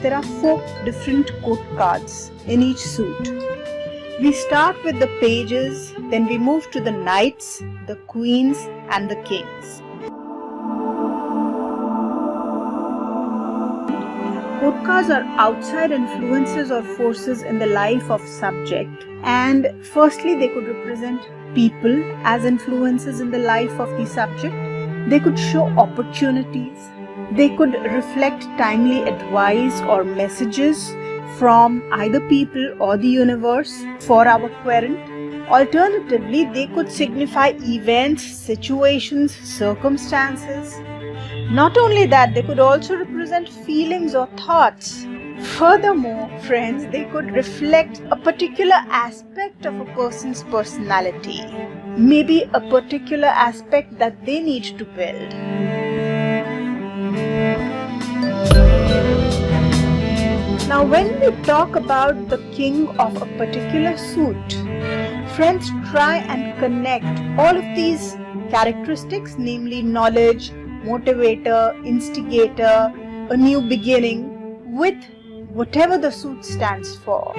there are 4 different quote cards in each suit. We start with the pages, then we move to the knights, the queens and the kings. Quote cards are outside influences or forces in the life of subject, and firstly they could represent people as influences in the life of the subject. They could show opportunities. They could reflect timely advice or messages from either people or the universe for our querent. Alternatively, they could signify events, situations, circumstances. Not only that, they could also represent feelings or thoughts. Furthermore, friends, they could reflect a particular aspect of a person's personality, maybe a particular aspect that they need to build. Now, when we talk about the king of a particular suit, friends, try and connect all of these characteristics, namely knowledge, motivator, instigator, a new beginning, with whatever the suit stands for.